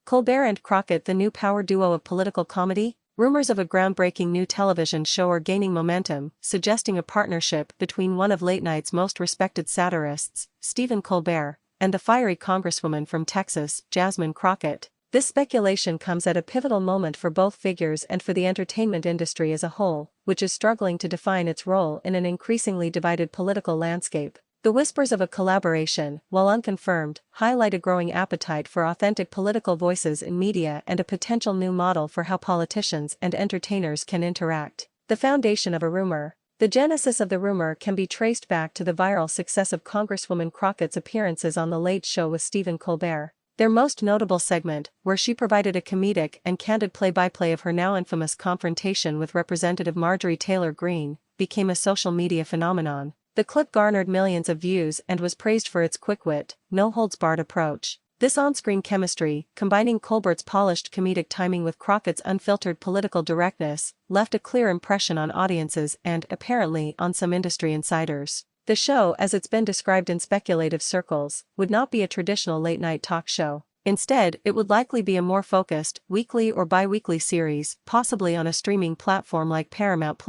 Colbert and Crockett, the new power duo of political comedy? Rumors of a groundbreaking new television show are gaining momentum, suggesting a partnership between one of late night's most respected satirists, Stephen Colbert, and the fiery Congresswoman from Texas, Jasmine Crockett. This speculation comes at a pivotal moment for both figures and for the entertainment industry as a whole, which is struggling to define its role in an increasingly divided political landscape. The whispers of a collaboration, while unconfirmed, highlight a growing appetite for authentic political voices in media and a potential new model for how politicians and entertainers can interact. The foundation of a rumor. The genesis of the rumor can be traced back to the viral success of Congresswoman Crockett's appearances on The Late Show with Stephen Colbert. Their most notable segment, where she provided a comedic and candid play-by-play of her now infamous confrontation with Representative Marjorie Taylor Greene, became a social media phenomenon. The clip garnered millions of views and was praised for its quick wit, no-holds-barred approach. This on-screen chemistry, combining Colbert's polished comedic timing with Crockett's unfiltered political directness, left a clear impression on audiences and, apparently, on some industry insiders. The show, as it's been described in speculative circles, would not be a traditional late-night talk show. Instead, it would likely be a more focused, weekly or bi-weekly series, possibly on a streaming platform like Paramount+.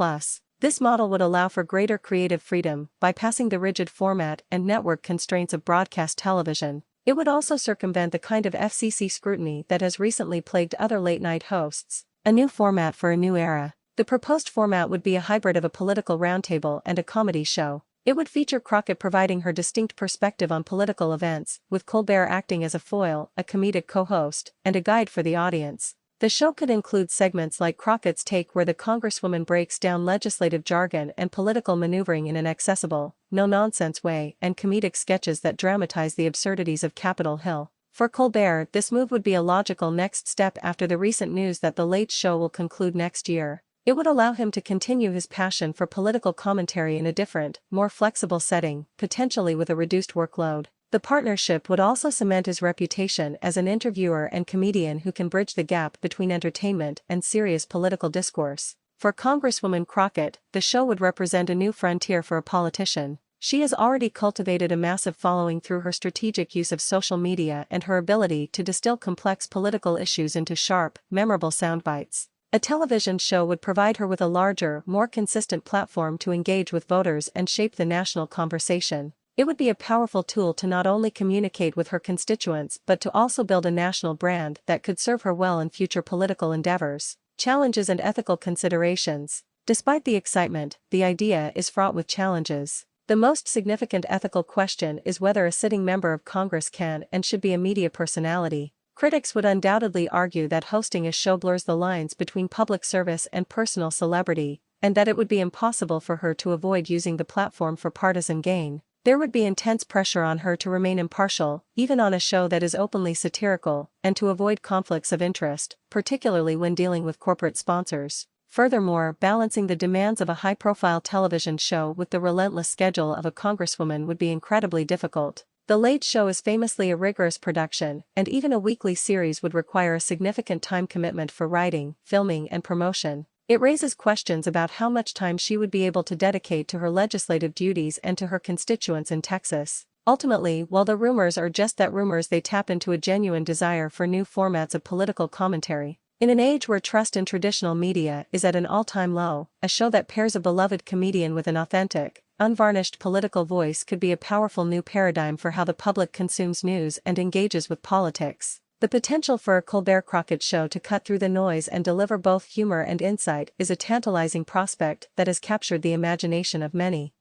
This model would allow for greater creative freedom, bypassing the rigid format and network constraints of broadcast television. It would also circumvent the kind of FCC scrutiny that has recently plagued other late-night hosts. A new format for a new era. The proposed format would be a hybrid of a political roundtable and a comedy show. It would feature Crockett providing her distinct perspective on political events, with Colbert acting as a foil, a comedic co-host, and a guide for the audience. The show could include segments like Crockett's Take, where the Congresswoman breaks down legislative jargon and political maneuvering in an accessible, no-nonsense way, and comedic sketches that dramatize the absurdities of Capitol Hill. For Colbert, this move would be a logical next step after the recent news that The Late Show will conclude next year. It would allow him to continue his passion for political commentary in a different, more flexible setting, potentially with a reduced workload. The partnership would also cement his reputation as an interviewer and comedian who can bridge the gap between entertainment and serious political discourse. For Congresswoman Crockett, the show would represent a new frontier for a politician. She has already cultivated a massive following through her strategic use of social media and her ability to distill complex political issues into sharp, memorable soundbites. A television show would provide her with a larger, more consistent platform to engage with voters and shape the national conversation. It would be a powerful tool to not only communicate with her constituents but to also build a national brand that could serve her well in future political endeavors. Challenges and ethical considerations. Despite the excitement, the idea is fraught with challenges. The most significant ethical question is whether a sitting member of Congress can and should be a media personality. Critics would undoubtedly argue that hosting a show blurs the lines between public service and personal celebrity, and that it would be impossible for her to avoid using the platform for partisan gain. There would be intense pressure on her to remain impartial, even on a show that is openly satirical, and to avoid conflicts of interest, particularly when dealing with corporate sponsors. Furthermore, balancing the demands of a high-profile television show with the relentless schedule of a congresswoman would be incredibly difficult. The Late Show is famously a rigorous production, and even a weekly series would require a significant time commitment for writing, filming, and promotion. It raises questions about how much time she would be able to dedicate to her legislative duties and to her constituents in Texas. Ultimately, while the rumors are just that rumors, they tap into a genuine desire for new formats of political commentary. In an age where trust in traditional media is at an all-time low, a show that pairs a beloved comedian with an authentic, unvarnished political voice could be a powerful new paradigm for how the public consumes news and engages with politics. The potential for a Colbert-Crockett show to cut through the noise and deliver both humor and insight is a tantalizing prospect that has captured the imagination of many.